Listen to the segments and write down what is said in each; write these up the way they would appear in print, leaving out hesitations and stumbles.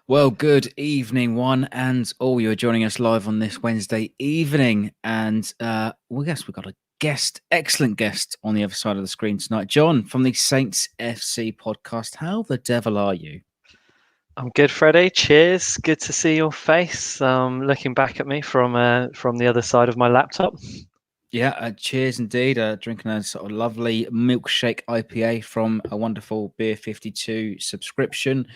Well, good evening, one and all. You're joining us live on this Wednesday evening, and we guess we've got a guest, excellent guest, on the other side of the screen tonight. John from the Saints FC podcast. How the devil are you? I'm good, Freddie. Cheers. Good to see your face. Looking back at me from the other side of my laptop. Yeah, cheers indeed. Drinking a sort of lovely milkshake IPA from a wonderful Beer 52 subscription.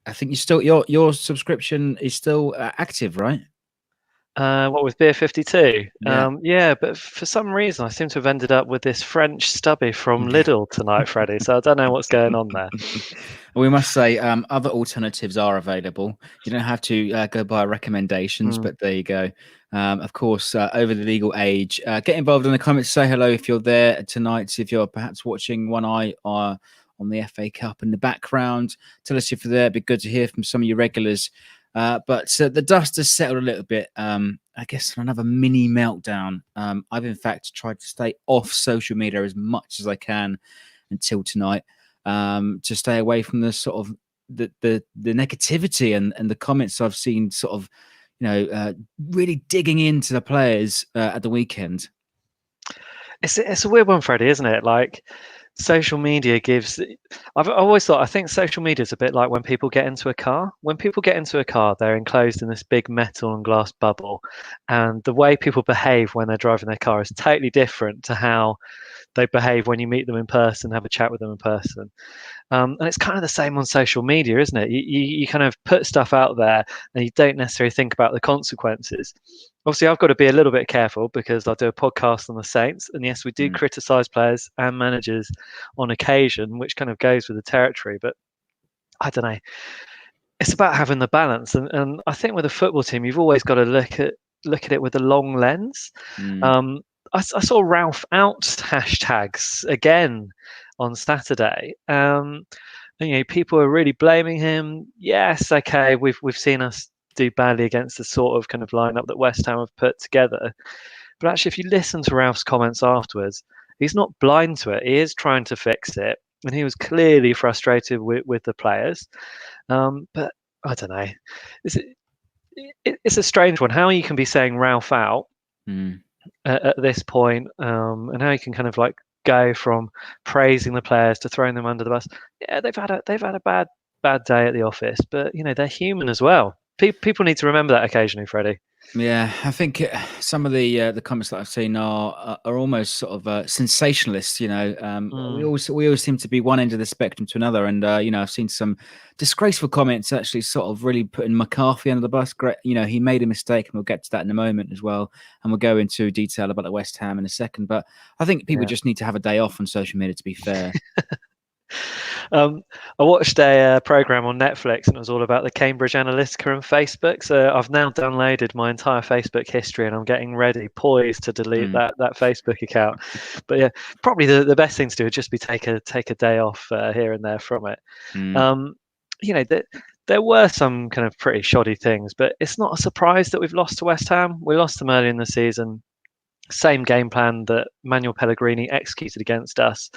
I think your subscription is still active, right? What with Beer 52? Yeah. Yeah, but for some reason I seem to have ended up with this French stubby from Lidl tonight, Freddie. So I don't know what's going on there. We must say other alternatives are available. You don't have to go by recommendations, but there you go. Of course, over the legal age. Get involved in the comments. Say hello if you're there tonight. If you're perhaps watching One Eye on the FA Cup in the background, tell us if you're there. It'd be good to hear from some of your regulars. But the dust has settled a little bit. I guess another mini meltdown. I've in fact tried to stay off social media as much as I can until tonight, to stay away from the sort of the negativity and the comments I've seen sort of, really digging into the players at the weekend. It's a weird one, Freddie, isn't it? Like social media gives. I've always thought. I think social media is a bit like when people get into a car. When people get into a car, they're enclosed in this big metal and glass bubble, and the way people behave when they're driving their car is totally different to how they behave when you meet them in person, have a chat with them in person. And it's kind of the same on social media, isn't it? You kind of put stuff out there and you don't necessarily think about the consequences. Obviously, I've got to be a little bit careful because I do a podcast on the Saints. And yes, we do criticise players and managers on occasion, which kind of goes with the territory. But I don't know. It's about having the balance. And I think with a football team, you've always got to look at it with a long lens. I saw Ralph out hashtags again on Saturday. And, people are really blaming him. Yes, okay, we've seen us do badly against the sort of kind of lineup that West Ham have put together. But actually, if you listen to Ralph's comments afterwards, he's not blind to it. He is trying to fix it, and he was clearly frustrated with the players. But I don't know. It's a strange one. How you can be saying Ralph out at this point, and how you can kind of like go from praising the players to throwing them under the bus. Yeah, they've had a bad day at the office, but they're human as well. People need to remember that occasionally, Freddie. Yeah, I think some of the comments that I've seen are almost sort of sensationalist. We always seem to be one end of the spectrum to another, and I've seen some disgraceful comments actually sort of really putting McCarthy under the bus. Great, he made a mistake, and we'll get to that in a moment as well, and we'll go into detail about the West Ham in a second. But I think people just need to have a day off on social media. To be fair. I watched a program on Netflix, and it was all about the Cambridge Analytica and Facebook. So I've now downloaded my entire Facebook history, and I'm getting ready, poised to delete that Facebook account. But yeah, probably the best thing to do would just be take a day off here and there from it. There were some kind of pretty shoddy things, but it's not a surprise that we've lost to West Ham. We lost them early in the season. Same game plan that Manuel Pellegrini executed against us.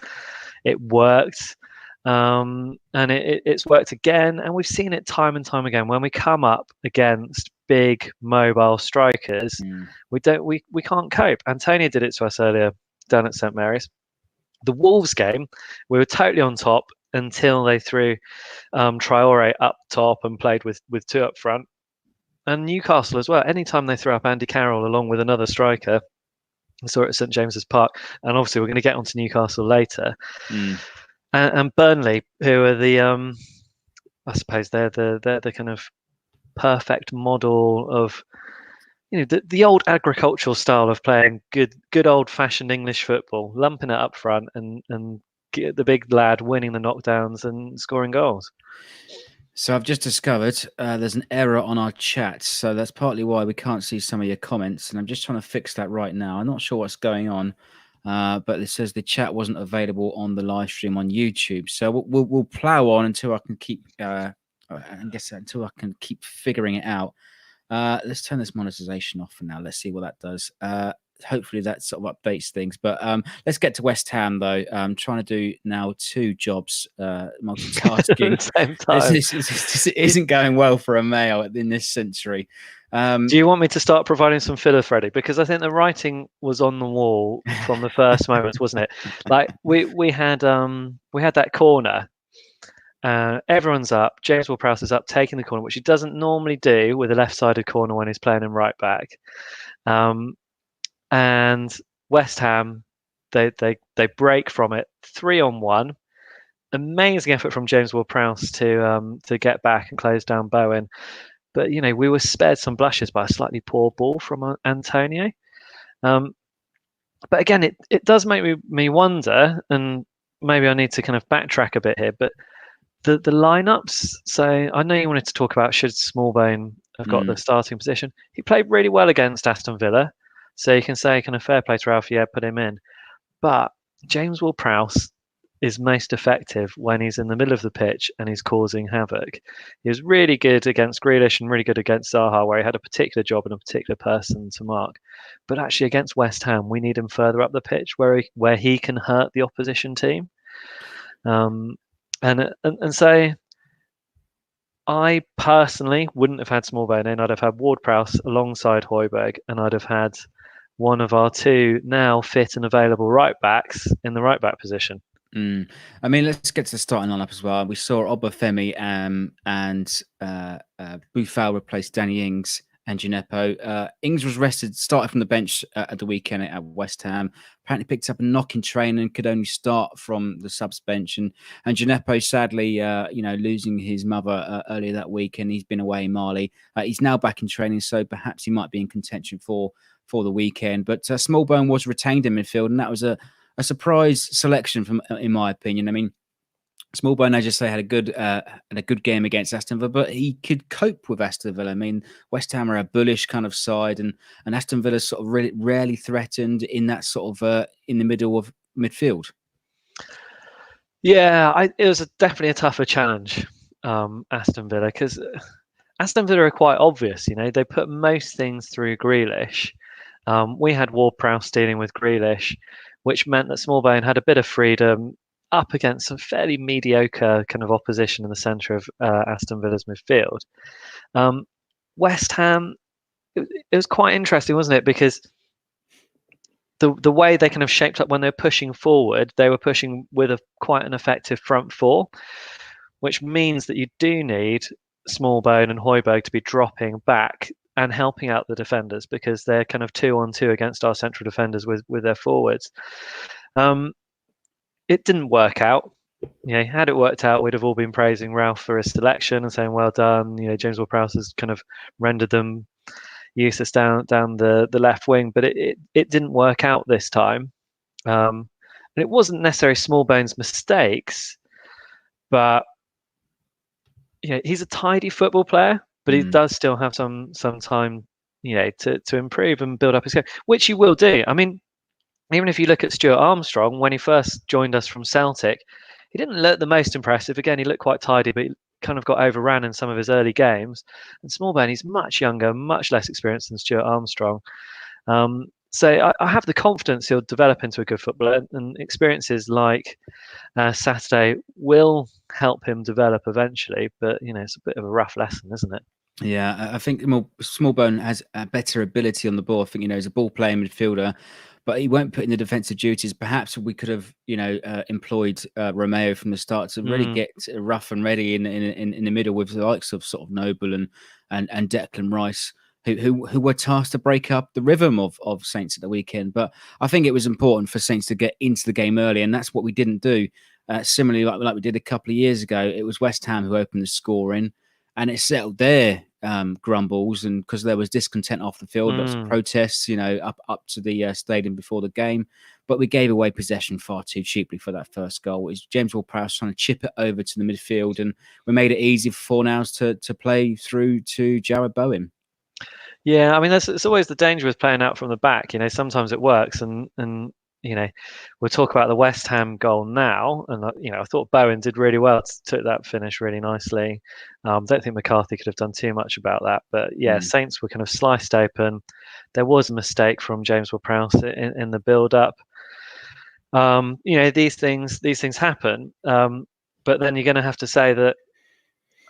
It worked. And it's worked again, and we've seen it time and time again. When we come up against big mobile strikers, we can't cope. Antonio did it to us earlier down at St Mary's. The Wolves game, we were totally on top until they threw Traore up top and played with two up front. And Newcastle as well. Anytime they throw up Andy Carroll along with another striker, I saw it at St James's Park, and obviously we're going to get onto Newcastle later. And Burnley, who are I suppose they're the kind of perfect model of, the old agricultural style of playing good old fashioned English football, lumping it up front and the big lad winning the knockdowns and scoring goals. So I've just discovered there's an error on our chat. So that's partly why we can't see some of your comments. And I'm just trying to fix that right now. I'm not sure what's going on, but it says the chat wasn't available on the live stream on YouTube. So we'll plow on until I can keep, until I can keep figuring it out. Let's turn this monetization off for now. Let's see what that does. hopefully that sort of updates things. But let's get to West Ham though. Trying to do now 2 jobs, multitasking. At the same time. This isn't going well for a male in this century. Do you want me to start providing some filler, Freddie? Because I think the writing was on the wall from the first moments, wasn't it? Like we had that corner. Everyone's up. James Ward-Prowse is up, taking the corner, which he doesn't normally do with a left-sided corner when he's playing in right back. And West Ham, they break from it 3-on-1. Amazing effort from James Ward-Prowse to get back and close down Bowen. But we were spared some blushes by a slightly poor ball from Antonio. But again, it does make me wonder, and maybe I need to kind of backtrack a bit here. But the lineups. So I know you wanted to talk about should Smallbone have got the starting position. He played really well against Aston Villa, so you can say kind of fair play to Ralph. Yeah, put him in. But James Ward-Prowse is most effective when he's in the middle of the pitch and he's causing havoc. He was really good against Grealish and really good against Zaha, where he had a particular job and a particular person to mark. But actually against West Ham, we need him further up the pitch where he can hurt the opposition team. And so I personally wouldn't have had Smallbone in. I'd have had Ward-Prowse alongside Højbjerg, and I'd have had one of our 2 now fit and available right backs in the right back position. I mean, let's get to the starting lineup as well. We saw Obafemi and Boufal replace Danny Ings and Gineppo. Ings was rested, started from the bench at the weekend at West Ham. Apparently picked up a knock in training and could only start from the subs bench. And Gineppo, sadly, losing his mother earlier that week, and he's been away in Mali. He's now back in training, so perhaps he might be in contention for the weekend. But Smallbone was retained in midfield, and that was a surprise selection in my opinion. I mean, Smallbone, as you say, had a good game against Aston Villa, but he could cope with Aston Villa. I mean, West Ham are a bullish kind of side, and Aston Villa sort of really rarely threatened in that sort of in the middle of midfield. Yeah, it was definitely a tougher challenge, Aston Villa, because Aston Villa are quite obvious. They put most things through Grealish. We had Ward-Prowse dealing with Grealish, which meant that Smallbone had a bit of freedom up against some fairly mediocre kind of opposition in the centre of Aston Villa's midfield. West Ham, it was quite interesting, wasn't it? Because the way they kind of shaped up when they were pushing forward, they were pushing with quite an effective front 4, which means that you do need Smallbone and Højbjerg to be dropping back and helping out the defenders, because they're kind of 2-on-2 against our central defenders with their forwards. It didn't work out. Had it worked out, we'd have all been praising Ralph for his selection and saying, well done. James Ward-Prowse has kind of rendered them useless down the left wing, but it didn't work out this time. And it wasn't necessarily Smallbone's mistakes, but he's a tidy football player, but he does still have some time, to improve and build up his game, which he will do. I mean, even if you look at Stuart Armstrong, when he first joined us from Celtic, he didn't look the most impressive. Again, he looked quite tidy, but he kind of got overran in some of his early games. And Smallbone, he's much younger, much less experienced than Stuart Armstrong. So I have the confidence he'll develop into a good footballer, and experiences like Saturday will help him develop eventually. But it's a bit of a rough lesson, isn't it? Yeah, I think Smallbone has a better ability on the ball. I think he's a ball playing midfielder, but he won't put in the defensive duties. Perhaps we could have, employed Romeo from the start to really get rough and ready in the middle with the likes of sort of Noble and Declan Rice, who were tasked to break up the rhythm of Saints at the weekend. But I think it was important for Saints to get into the game early, and that's what we didn't do. Similarly, like we did a couple of years ago, it was West Ham who opened the scoring, and it settled their grumbles, and because there was discontent off the field, lots of protests, up to the stadium before the game. But we gave away possession far too cheaply for that first goal. It was James Ward-Prowse trying to chip it over to the midfield, and we made it easy for Fornals to play through to Jarrod Bowen. Yeah, I mean, it's always the danger with playing out from the back. Sometimes it works, and we'll talk about the West Ham goal now, and I thought Bowen did really well, took that finish really nicely. Don't think McCarthy could have done too much about that, but yeah, Saints were kind of sliced open. There was a mistake from James Ward-Prowse in the build-up. These things happen, but then you're going to have to say that,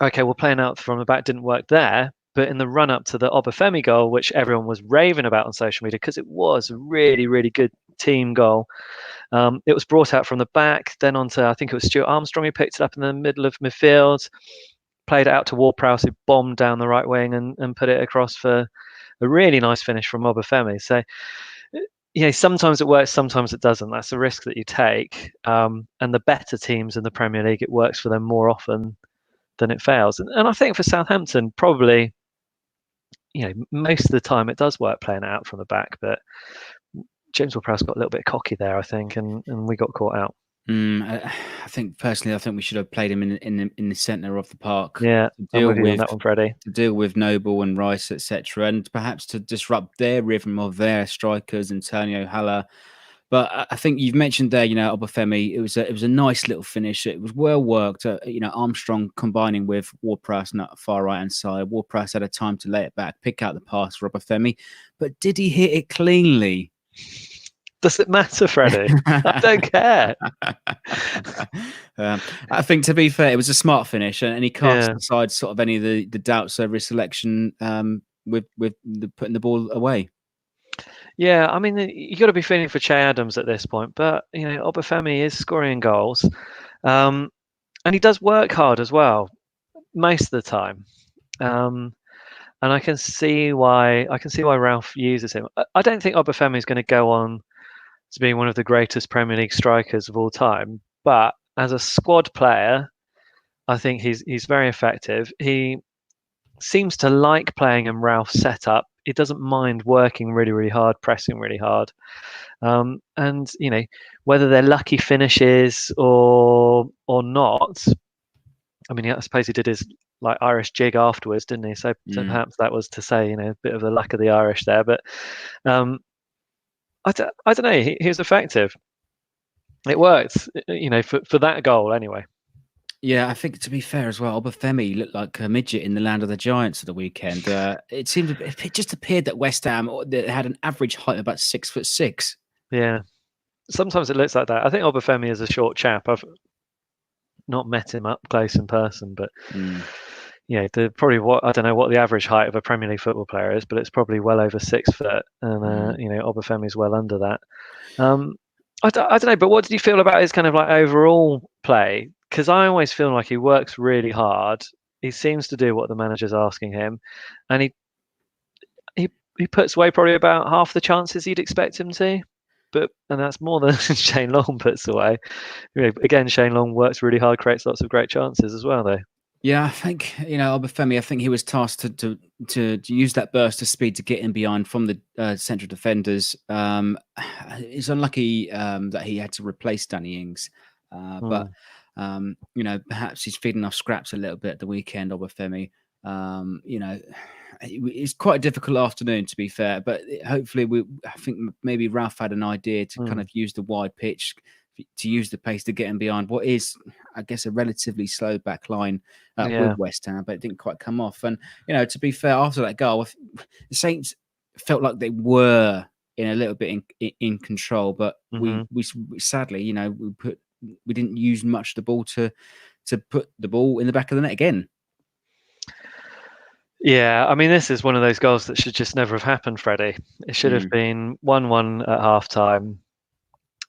okay, well, playing out from the back didn't work there. But in the run-up to the Obafemi goal, which everyone was raving about on social media because it was a really, really good team goal, it was brought out from the back, then onto, I think it was Stuart Armstrong who picked it up in the middle of midfield, played it out to Ward-Prowse, who bombed down the right wing and put it across for a really nice finish from Obafemi. So, sometimes it works, sometimes it doesn't. That's a risk that you take. And the better teams in the Premier League, it works for them more often than it fails. And I think for Southampton, probably, most of the time it does work playing it out from the back, but James Ward-Prowse got a little bit cocky there, I think, and we got caught out. I think we should have played him in the centre of the park. Yeah, I'm with you on that one, Freddie. To deal with Noble and Rice, etc., and perhaps to disrupt their rhythm of their strikers, Antonio Haller. But I think you've mentioned there, Obafemi. It was a nice little finish. It was well worked. Armstrong combining with Ward-Prowse on that far right hand side. Ward-Prowse had a time to lay it back, pick out the pass for Obafemi, but did he hit it cleanly? Does it matter, Freddie? I don't care. I think, to be fair, it was a smart finish, and he cast aside sort of any of the doubts over his selection with putting the ball away. Yeah, I mean, you got to be feeling for Che Adams at this point, but Obafemi is scoring goals, and he does work hard as well most of the time, and I can see why Ralph uses him. I don't think Obafemi is going to go on to being one of the greatest Premier League strikers of all time, but as a squad player, I think he's very effective. He seems to like playing in Ralph's setup. He doesn't mind working really, really hard, pressing really hard. And, whether they're lucky finishes or not, I mean, I suppose he did his Irish jig afterwards, didn't he? So perhaps that was to say, a bit of the luck of the Irish there. But I don't know. He was effective. It worked, for that goal anyway. Yeah, I think, to be fair as well, Obafemi looked like a midget in the land of the giants at the weekend. It just appeared that West Ham had an average height of about 6'6". Yeah, sometimes it looks like that. I think Obafemi is a short chap. I've not met him up close in person, but probably I don't know what the average height of a Premier League football player is, but it's probably well over 6 foot, and Obafemi's well under that. I don't know, but what did you feel about his kind of overall play? Because I always feel like he works really hard. He seems to do what the manager's asking him, and he puts away probably about half the chances you'd expect him to. And that's more than Shane Long puts away. Again, Shane Long works really hard, creates lots of great chances as well, though. Yeah, I think Obafemi. I think he was tasked to use that burst of speed to get in behind from the central defenders. It's unlucky that he had to replace Danny Ings, but perhaps he's feeding off scraps a little bit at the weekend. Obafemi, it's quite a difficult afternoon, to be fair, but hopefully I think maybe Ralph had an idea to kind of use the wide pitch, to use the pace to get him behind what is, I guess, a relatively slow back line with West Ham, but it didn't quite come off. And, to be fair, after that goal, the Saints felt like they were in a little bit in control, but we sadly, we didn't use much of the ball to put the ball in the back of the net again. Yeah, I mean, this is one of those goals that should just never have happened, Freddie. It should have been 1-1 at half-time.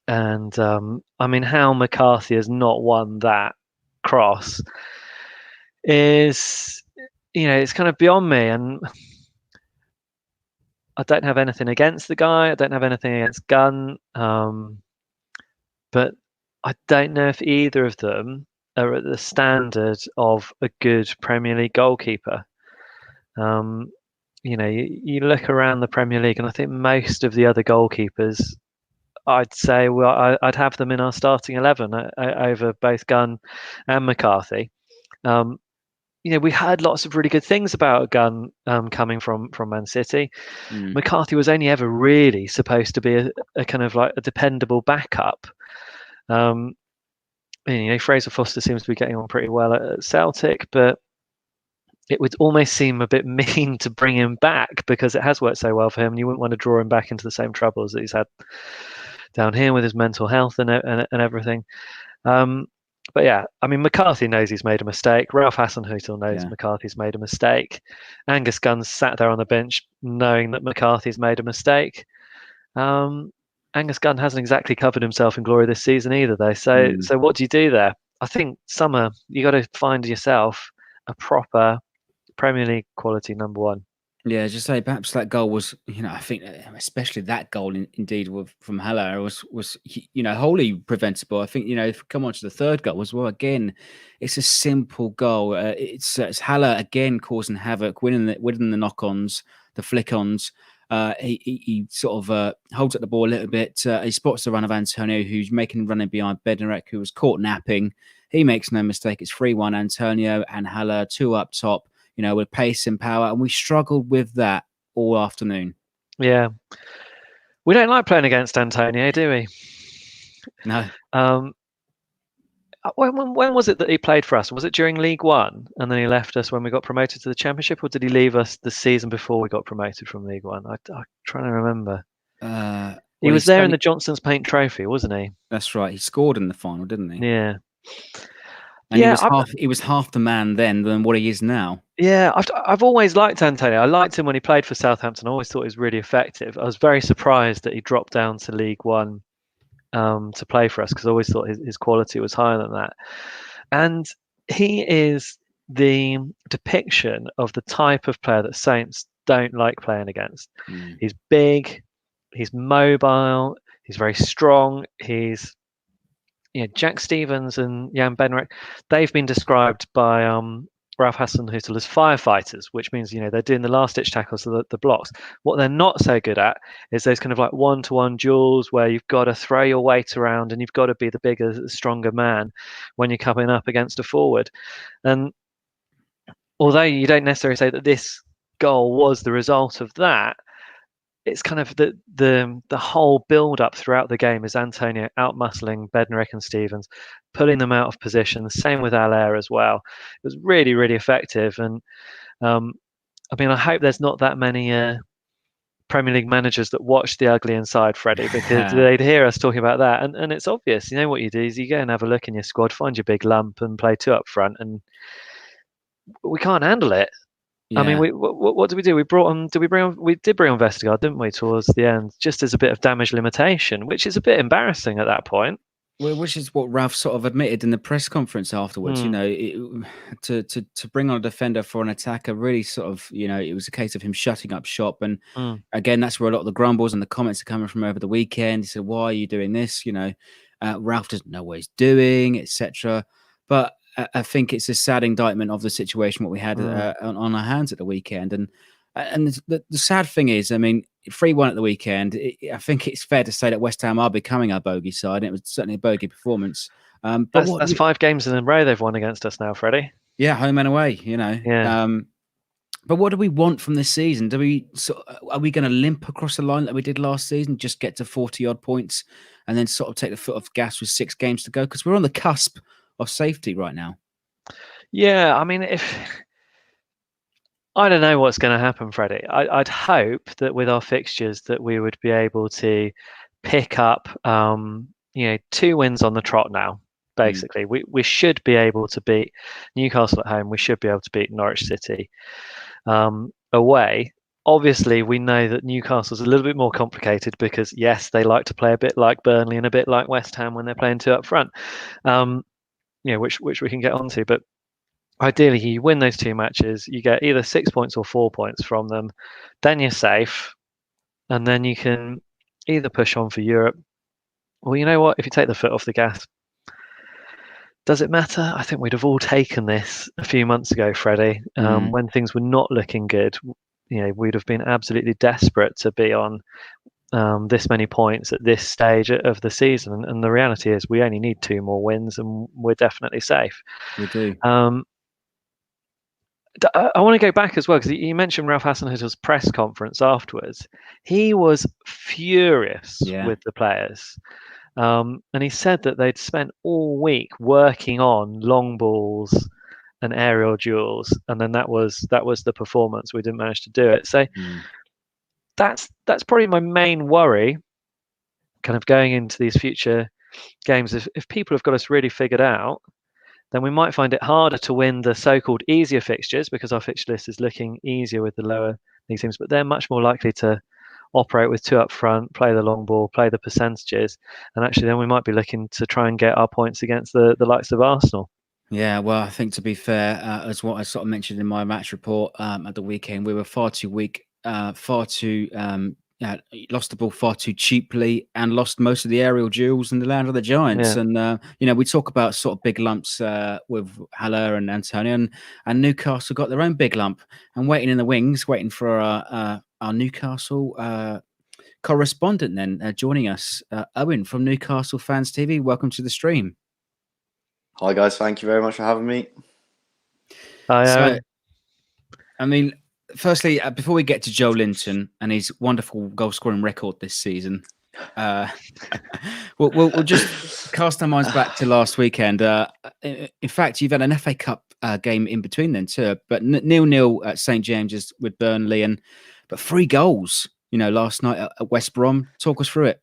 And, I mean, how McCarthy has not won that cross is, it's kind of beyond me. And I don't have anything against the guy. I don't have anything against Gunn. But I don't know if either of them are at the standard of a good Premier League goalkeeper. You look around the Premier League, and I think most of the other goalkeepers, I'd say, I'd have them in our starting 11 over both Gunn and McCarthy. we heard lots of really good things about Gunn coming from Man City. McCarthy was only ever really supposed to be a kind of like a dependable backup. Fraser Foster seems to be getting on pretty well at Celtic, but it would almost seem a bit mean to bring him back because it has worked so well for him. And you wouldn't want to draw him back into the same troubles that he's had down here with his mental health and everything. But yeah, I mean, McCarthy knows he's made a mistake. Ralph Hasenhüttl knows McCarthy's made a mistake. Angus Gunn sat there on the bench knowing that McCarthy's made a mistake. Angus Gunn hasn't exactly covered himself in glory this season either, though. So what do you do there? I think Summer, you got to find yourself a proper Premier League quality number one. Yeah, just say perhaps that goal was, I think especially that goal indeed from Haller was wholly preventable. I think if we come on to the third goal as well, again, it's a simple goal. It's Haller again causing havoc, winning the knock-ons, the flick-ons. He sort of holds up the ball a little bit. He spots the run of Antonio, who's making running behind Bednarek, who was caught napping. He makes no mistake. It's 3-1 Antonio and Haller, 2 up top. With pace and power, and we struggled with that all afternoon. Yeah. We don't like playing against Antonio, do we? No. When was it that he played for us? Was it during League One, and then he left us when we got promoted to the Championship, or did he leave us the season before we got promoted from League One? I'm trying to remember. He was there in the Johnson's Paint Trophy, wasn't he? That's right. He scored in the final, didn't he? Yeah. And he was half the man then than what he is now. Yeah, I've always liked Antonio. I liked him when he played for Southampton. I always thought he was really effective. I was very surprised that he dropped down to League One to play for us, because I always thought his quality was higher than that. And he is the depiction of the type of player that Saints don't like playing against. He's big, he's mobile, he's very strong, he's Jack Stevens and Jan Bednarek, they've been described by Ralph Hasenhüttl as firefighters, which means they're doing the last ditch tackles of the blocks. What they're not so good at is those kind of like one-to-one duels where you've got to throw your weight around and you've got to be the bigger, stronger man when you're coming up against a forward. And although you don't necessarily say that this goal was the result of that, it's kind of the whole build up throughout the game is Antonio outmuscling Bednarek and Stevens, pulling them out of position. The same with Haller as well. It was really, really effective. And I hope there's not that many Premier League managers that watch the ugly inside, Freddie, because they'd hear us talking about that. And it's obvious. What you do is you go and have a look in your squad, find your big lump, and play 2 up front. And we can't handle it. Yeah. I mean, what did we do? We brought on. Did we bring on? We did bring on Vestergaard, didn't we? Towards the end, just as a bit of damage limitation, which is a bit embarrassing at that point. Well, which is what Ralph sort of admitted in the press conference afterwards. To bring on a defender for an attacker really sort of, it was a case of him shutting up shop. And again, that's where a lot of the grumbles and the comments are coming from over the weekend. He said, "Why are you doing this?" Ralph doesn't know what he's doing, etc. But I think it's a sad indictment of the situation what we had on our hands at the weekend. And the sad thing is, 3-1 at the weekend. I think it's fair to say that West Ham are becoming our bogey side. And it was certainly a bogey performance. But that's 5 games in a row they've won against us now, Freddie. Yeah, home and away. Yeah. But what do we want from this season? Are we going to limp across the line like we did last season, just get to 40-odd points, and then sort of take the foot off gas with 6 games to go? Because we're on the cusp of safety right now. Yeah, I don't know what's going to happen, Freddie. I'd hope that with our fixtures that we would be able to pick up 2 wins on the trot now. Basically, we should be able to beat Newcastle at home. We should be able to beat Norwich City away. Obviously, we know that Newcastle's a little bit more complicated because, yes, they like to play a bit like Burnley and a bit like West Ham when they're playing 2 up front. Which we can get onto, but ideally you win those 2 matches, you get either 6 points or 4 points from them, then you're safe, and then you can either push on for Europe, or you know what, if you take the foot off the gas, does it matter? I think we'd have all taken this a few months ago, Freddie, when things were not looking good. We'd have been absolutely desperate to be on this many points at this stage of the season, and the reality is we only need 2 more wins and we're definitely safe. We do. I want to go back as well, because you mentioned Ralph Hasenhüttl's press conference afterwards. He was furious with the players. And he said that they'd spent all week working on long balls and aerial duels, and then that was the performance. We didn't manage to do it. So that's probably my main worry, kind of going into these future games. If people have got us really figured out, then we might find it harder to win the so-called easier fixtures, because our fixture list is looking easier with the lower league teams, but they're much more likely to operate with two up front, play the long ball, play the percentages, and actually then we might be looking to try and get our points against the likes of Arsenal. Yeah, well, I think to be fair, as what I sort of mentioned in my match report at the weekend, we were far too weak, far too lost the ball far too cheaply, and lost most of the aerial duels in the land of the giants. Yeah. And we talk about sort of big lumps with Haller and Antonio, and Newcastle got their own big lump, and waiting in the wings, waiting for our Newcastle correspondent then joining us, Owen from Newcastle Fans TV. Welcome to the stream. Hi guys, thank you very much for having me. Hi, I mean, firstly, before we get to Joe Linton and his wonderful goal-scoring record this season, we'll just cast our minds back to last weekend. In fact, you've had an FA Cup game in between then too, but 0-0 at St James's with Burnley, but 3 goals, last night at West Brom. Talk us through it.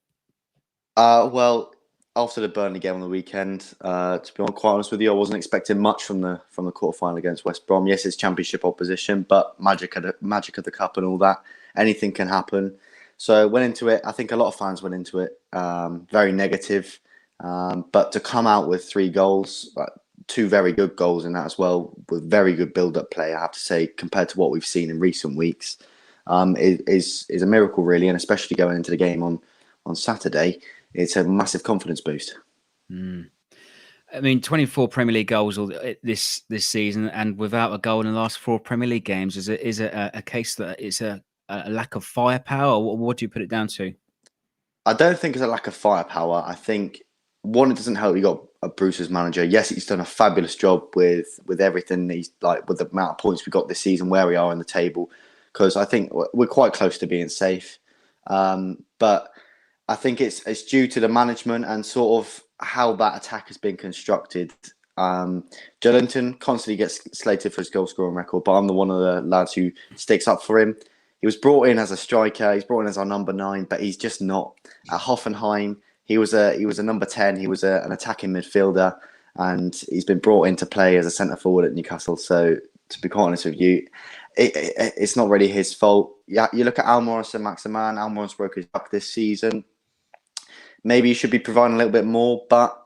Well, after the Burnley game on the weekend, to be quite honest with you, I wasn't expecting much from the quarterfinal against West Brom. Yes, it's championship opposition, but magic of the cup and all that. Anything can happen. So went into it. I think a lot of fans went into it very negative, but to come out with 3 goals, 2 very good goals in that as well, with very good build-up play, I have to say, compared to what we've seen in recent weeks, is a miracle really, and especially going into the game on Saturday. It's a massive confidence boost. I mean, 24 Premier League goals this season, and without a goal in the last 4 Premier League games. Is it a case that it's a lack of firepower? Or what do you put it down to? I don't think it's a lack of firepower. I think, one, it doesn't help you got a Bruce's manager. Yes, he's done a fabulous job with everything. He's with the amount of points we got this season, where we are in the table, because I think we're quite close to being safe. But I think it's due to the management and sort of how that attack has been constructed. Joelinton constantly gets slated for his goal scoring record, but I'm one of the lads who sticks up for him. He was brought in as a striker. He's brought in as our number 9, but he's just not. At Hoffenheim, he was a number 10. He was an attacking midfielder, and he's been brought in to play as a centre forward at Newcastle. So to be quite honest with you, it's not really his fault. Yeah, you look at Almiron and Maximan. Almiron's broke his back this season. Maybe you should be providing a little bit more, but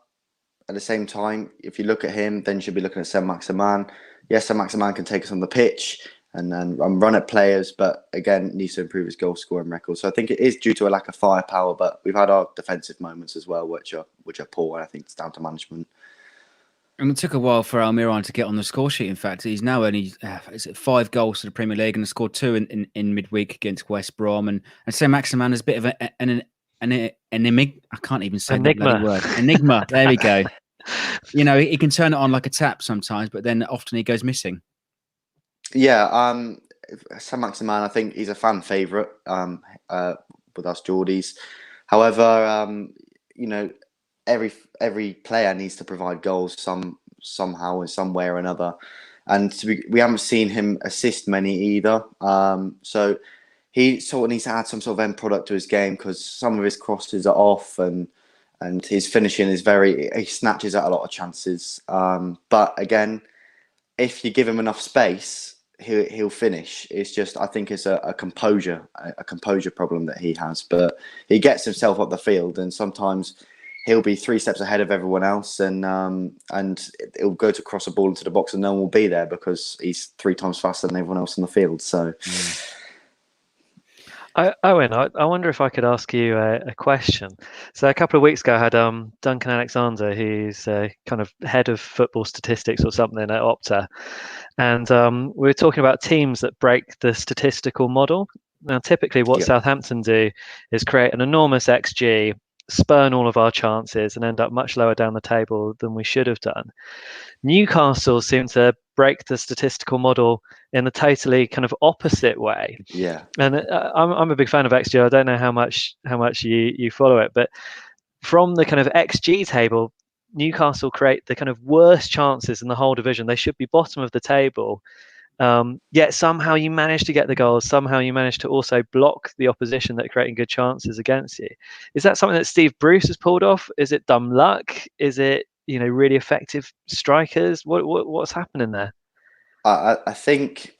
at the same time, if you look at him, then you should be looking at Saint-Maximin. Yes, Saint-Maximin can take us on the pitch and run at players, but again, needs to improve his goal scoring record. So I think it is due to a lack of firepower, but we've had our defensive moments as well, which are poor, and I think it's down to management. And it took a while for Almiron to get on the score sheet. In fact, he's now only 5 goals to the Premier League and has scored 2 in midweek against West Brom. And Saint-Maximin is a bit of an enigma. I can't even say the bloody word. Enigma. There we go. He can turn it on like a tap sometimes, but then often he goes missing. Yeah, Saint-Maximin, I think he's a fan favourite with us Geordies. However, every player needs to provide goals somehow in some way or another, and we haven't seen him assist many either. So he sort of needs to add some sort of end product to his game, because some of his crosses are off and his finishing is he snatches at a lot of chances. But again, if you give him enough space, he'll finish. It's just, I think it's a composure problem that he has. But he gets himself up the field, and sometimes he'll be 3 steps ahead of everyone else, and he'll go to cross a ball into the box and no one will be there because he's 3 times faster than everyone else on the field. So. Owen, I wonder if I could ask you a question. So a couple of weeks ago, I had Duncan Alexander, who's kind of head of football statistics or something at Opta, and we were talking about teams that break the statistical model. Now, typically what Southampton do is create an enormous XG spurn all of our chances and end up much lower down the table than we should have done. Newcastle seem to break the statistical model in the totally kind of opposite way. Yeah. And I'm a big fan of XG. I don't know how much you follow it, but from the kind of XG table, Newcastle create the kind of worst chances in the whole division. They should be bottom of the table. Yet somehow you manage to get the goals. Somehow you manage to also block the opposition that are creating good chances against you. Is that something that Steve Bruce has pulled off? Is it dumb luck? Is it, really effective strikers? What's happening there? I think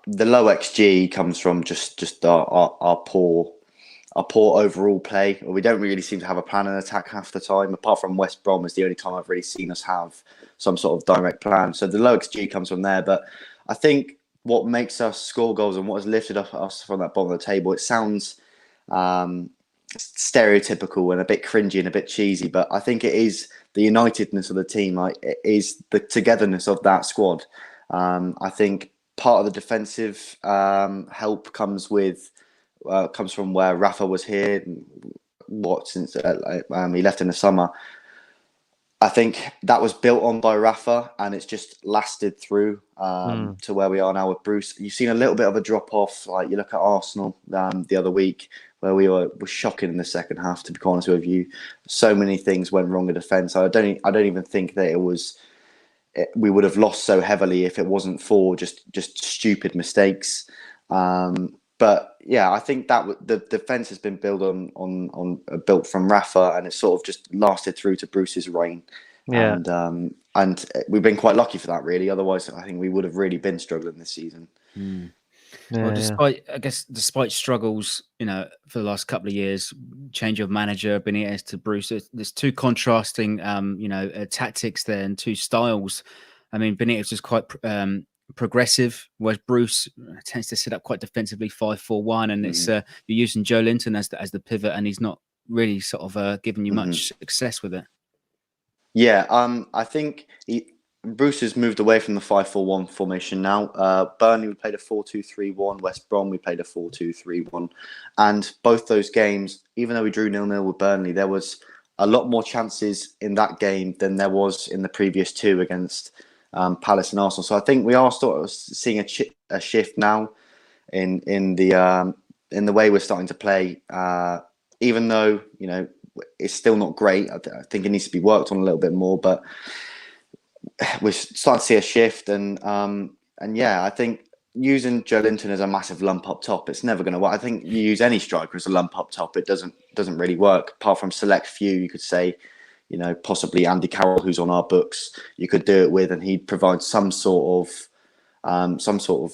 the low XG comes from just our poor overall play. We don't really seem to have a plan in attack half the time. Apart from West Brom is the only time I've really seen us have some sort of direct plan. So the low XG comes from there. But I think what makes us score goals and what has lifted us from that bottom of the table, it sounds stereotypical and a bit cringy and a bit cheesy, but I think it is the unitedness of the team. Like, it is the togetherness of that squad. I think part of the defensive help comes from where Rafa was here. Since he left in the summer. I think that was built on by Rafa, and it's just lasted through to where we are now with Bruce. You've seen a little bit of a drop off. Like, you look at Arsenal the other week, where we were shocking in the second half. To be honest with you, so many things went wrong in defence. I don't even think that we would have lost so heavily if it wasn't for just stupid mistakes. But yeah, I think that the defence has been built built from Rafa, and it's sort of just lasted through to Bruce's reign. Yeah. And we've been quite lucky for that, really. Otherwise, I think we would have really been struggling this season. Well, despite struggles, for the last couple of years, change of manager, Benitez to Bruce, there's two contrasting, tactics there and two styles. I mean, Benitez is quite progressive, whereas Bruce tends to set up quite defensively 5-4-1, and it's you're using Joe Linton as the pivot, and he's not really sort of giving you much success with it. Yeah, I think Bruce has moved away from the 5-4-1 formation now. Burnley, we played a 4-2-3-1. West Brom, we played a 4-2-3-1. And both those games, even though we drew 0-0 with Burnley, there was a lot more chances in that game than there was in the previous two against Palace and Arsenal. So I think we are sort of seeing a shift now in the way we're starting to play. Even though it's still not great, I think it needs to be worked on a little bit more. But we're starting to see a shift, and yeah, I think using Joe Linton as a massive lump up top, it's never going to work. I think you use any striker as a lump up top, it doesn't really work. Apart from select few, you could say. Possibly Andy Carroll, who's on our books, you could do it with, and he'd provide some sort of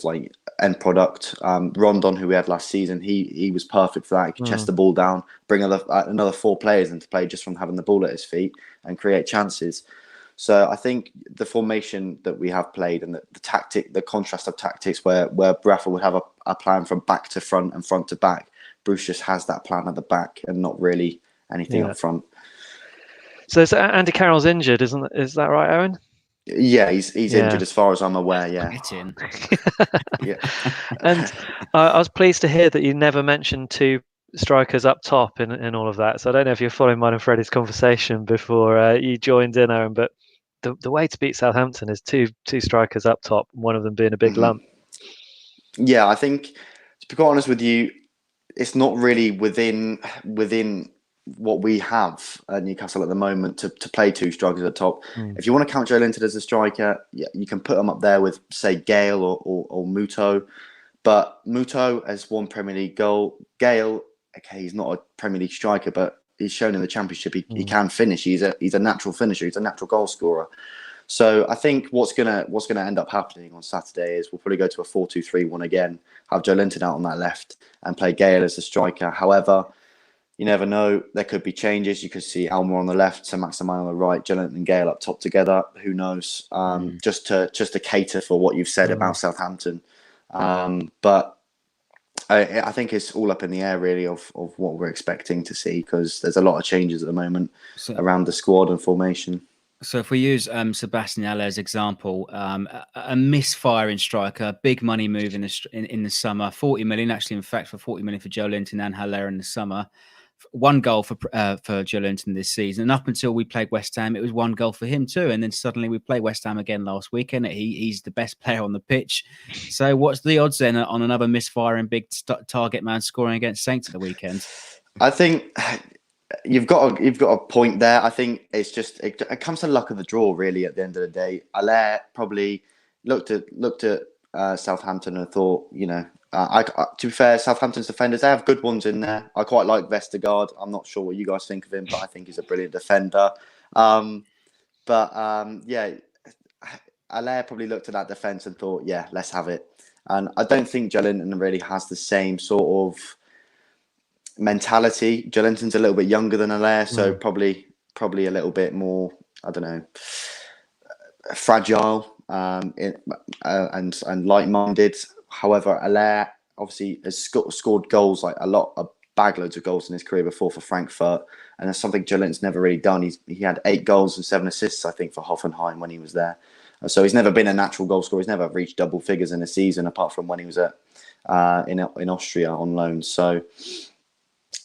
like end product. Rondon, who we had last season, he was perfect for that. He could chest the ball down, bring another four players into play just from having the ball at his feet and create chances. So I think the formation that we have played and the contrast of tactics where Rafa would have a plan from back to front and front to back, Bruce just has that plan at the back and not really anything up front. So Andy Carroll's injured, is that right, Owen? Yeah, he's injured as far as I'm aware. Yeah. Yeah. And I was pleased to hear that you never mentioned two strikers up top in all of that. So I don't know if you're following mine and Freddie's conversation before you joined in, Owen, but the way to beat Southampton is two strikers up top, one of them being a big lump. Yeah, I think, to be quite honest with you, it's not really within what we have at Newcastle at the moment to play two strikers at the top. If you want to count Joe Linton as a striker, yeah, you can put him up there with, say, Gale or Muto. But Muto has won Premier League goal. Gale, okay, he's not a Premier League striker, but he's shown in the Championship he can finish. He's a natural finisher. He's a natural goal scorer. So I think what's gonna end up happening on Saturday is we'll probably go to a 4-2-3-1 again, have Joe Linton out on that left and play Gale as a striker. However, you never know. There could be changes. You could see Almer on the left, Saint-Maximin on the right, Joe Linton and Gale up top together. Who knows? Just to cater for what you've said about Southampton. But I think it's all up in the air, really, of what we're expecting to see, because there's a lot of changes at the moment around the squad and formation. So if we use Sebastian Haller as example, a misfiring striker, big money move in the summer, 40 million, actually, in fact, for 40 million for Joe Linton and Haller in the summer. 1 goal for Joelinton this season, and up until we played West Ham, it was 1 goal for him too. And then suddenly we play West Ham again last weekend. He's the best player on the pitch. So what's the odds then on another misfiring big target man scoring against Saints at the weekend? I think you've got a point there. I think it's just it comes to luck of the draw really. At the end of the day, Allaire probably looked at Southampton and thought, you know. To be fair, Southampton's defenders, they have good ones in there. I quite like Vestergaard. I'm not sure what you guys think of him, but I think he's a brilliant defender. Yeah, Allaire probably looked at that defence and thought, yeah, let's have it. And I don't think Joelinton really has the same sort of mentality. Joelinton's a little bit younger than Allaire, so probably a little bit more, I don't know, fragile and light-minded. However, Allaire obviously has scored goals, like bagloads of goals in his career before for Frankfurt, and that's something Joelinton's never really done. He had 8 goals and 7 assists, I think, for Hoffenheim when he was there. So he's never been a natural goal scorer. He's never reached double figures in a season, apart from when he was in Austria on loan. So,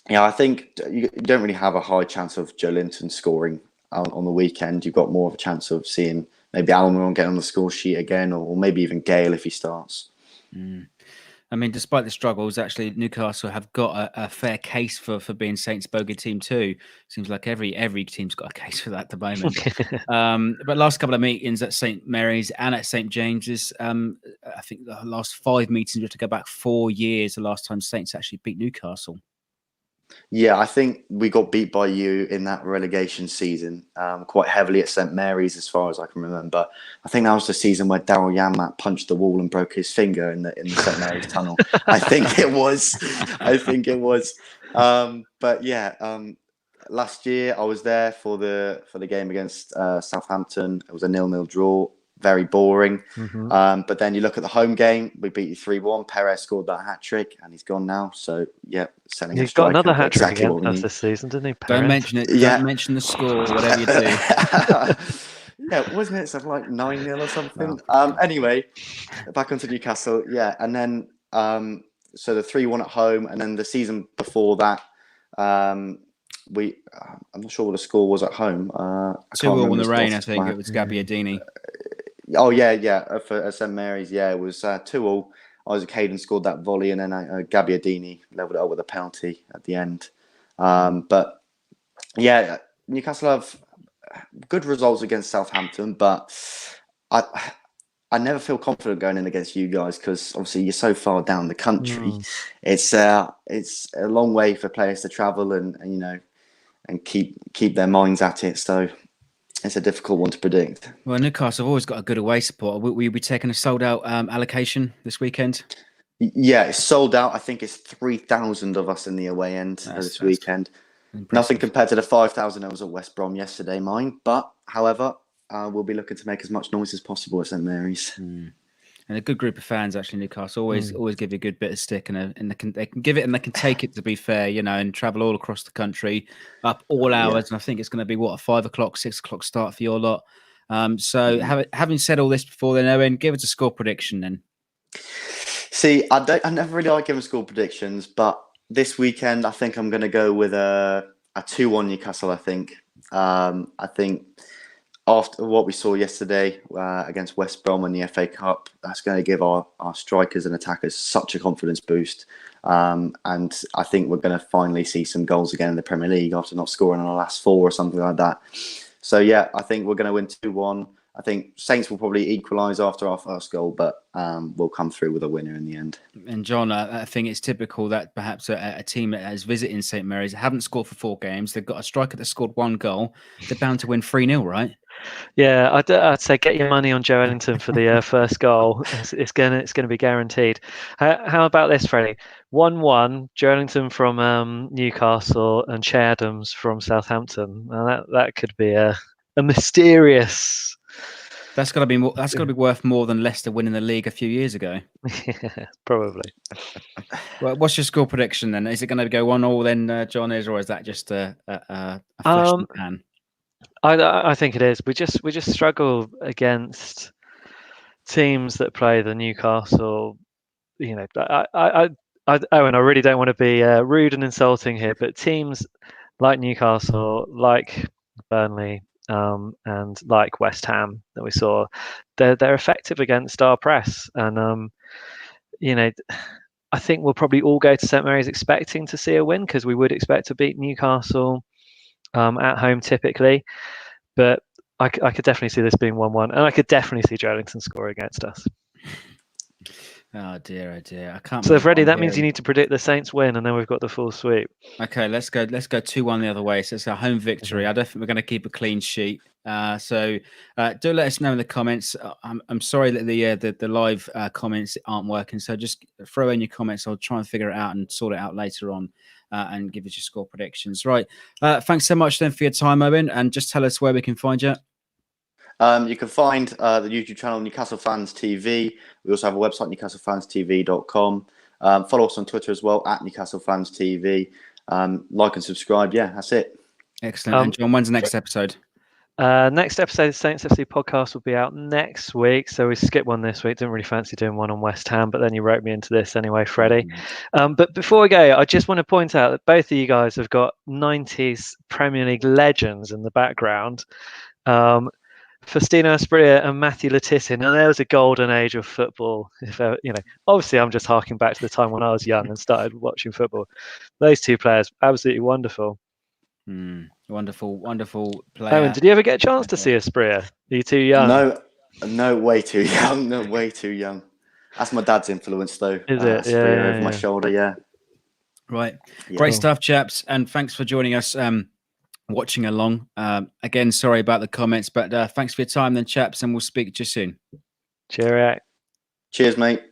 yeah, I think you don't really have a high chance of Joelinton scoring on the weekend. You've got more of a chance of seeing maybe Almiron get on the score sheet again, or maybe even Gale if he starts. I mean, despite the struggles, actually, Newcastle have got a fair case for being Saints' bogey team too. Seems like every team's got a case for that at the moment. But last couple of meetings at St Mary's and at St James's, I think the last 5 meetings, we have to go back 4 years. The last time Saints actually beat Newcastle. Yeah, I think we got beat by you in that relegation season quite heavily at St Mary's, as far as I can remember. I think that was the season where Daryl Janmaat punched the wall and broke his finger in the St Mary's tunnel. I think it was. But yeah, last year I was there for the game against Southampton. It was a 0-0 draw. Very boring. But then you look at the home game, we beat you 3-1. Perez scored that hat-trick and he's gone now. So, yeah, selling He's got another hat-trick again this season, didn't he, Perez? Don't mention it. Yeah. Don't mention the score, whatever you do. Yeah, wasn't it something like 9-0 or something? Anyway, back onto Newcastle. Yeah, and then so the 3-1 at home, and then the season before that, I'm not sure what the score was at home. 2-2 in the rain, I think. It was Gabbiadini. Oh, yeah, for St Mary's, yeah, it was 2-2. Isaac Hayden scored that volley, and then Gabbiadini levelled it up with a penalty at the end. But, yeah, Newcastle have good results against Southampton, but I never feel confident going in against you guys because obviously you're so far down the country. It's a long way for players to travel and you know, and keep their minds at it. So it's a difficult one to predict. Well, Newcastle have always got a good away support. Will we be taking a sold-out allocation this weekend? Yeah, it's sold out. I think it's 3,000 of us in the away end this weekend. Impressive. Nothing compared to the 5,000 that was at West Brom yesterday, mine. But, however, we'll be looking to make as much noise as possible at St Mary's. And a good group of fans, actually, Newcastle always give you a good bit of stick, and they can give it and they can take it, to be fair, you know, and travel all across the country, up all hours. And I think it's going to be, a 5 o'clock, 6 o'clock start for your lot. Having said all this before then, Owen, give us a score prediction then. See, I never really like giving score predictions, but this weekend I think I'm going to go with a 2-1 Newcastle, I think. I think after what we saw yesterday against West Brom in the FA Cup, that's going to give our strikers and attackers such a confidence boost. And I think we're going to finally see some goals again in the Premier League after not scoring on the last 4 or something like that. So, yeah, I think we're going to win 2-1. I think Saints will probably equalise after our first goal, but we'll come through with a winner in the end. And John, I think it's typical that perhaps a team that is visiting St Mary's haven't scored for 4 games. They've got a striker that scored 1 goal. They're bound to win 3-0, right? Yeah, I'd say get your money on Joelinton for the first goal. It's gonna be guaranteed. How about this, Freddie? 1-1, Joelinton from Newcastle and Che Adams from Southampton. Now that could be a mysterious. That's got to be worth more than Leicester winning the league a few years ago. Yeah, probably. Well, what's your score prediction then? Is it going to go 1-1 then, John? Or is that just a flash in the pan? I think it is. We just struggle against teams that play the Newcastle. You know, Owen, I really don't want to be rude and insulting here, but teams like Newcastle, like Burnley, and like West Ham that we saw, they're effective against our press, and I think we'll probably all go to St Mary's expecting to see a win, because we would expect to beat Newcastle at home typically, but I could definitely see this being 1-1, and I could definitely see Joelinton score against us. Oh dear, I can't. So, Freddie, that means you need to predict the Saints win, and then we've got the full sweep. Okay, let's go 2-1 the other way. So it's a home victory. I don't think we're going to keep a clean sheet. So do let us know in the comments. I'm sorry that the live comments aren't working. So just throw in your comments. I'll try and figure it out and sort it out later on, and give us your score predictions. Right. Thanks so much then for your time, Owen, and just tell us where we can find you. You can find the YouTube channel Newcastle Fans TV. We also have a website, NewcastleFansTV.com. Follow us on Twitter as well, at NewcastleFansTV. Like and subscribe. Yeah, that's it. Excellent. And John, when's the next episode? Next episode of Saints FC podcast will be out next week. So we skipped one this week. Didn't really fancy doing one on West Ham, but then you wrote me into this anyway, Freddie. But before we go, I just want to point out that both of you guys have got 90s Premier League legends in the background. Faustino Asprilla and Matthew Letitia. Now, there was a golden age of football. If obviously, I'm just harking back to the time when I was young and started watching football. Those two players, absolutely wonderful. Wonderful player. Owen, did you ever get a chance to see Asprilla? Are you too young? No, way too young. No, way too young. That's my dad's influence, though. Is it? Asprilla over my shoulder, yeah. Right. Yeah. Great stuff, chaps. And thanks for joining us. Watching along. Again, sorry about the comments, but thanks for your time then, chaps, and we'll speak to you soon. Cheerio. Cheers, mate.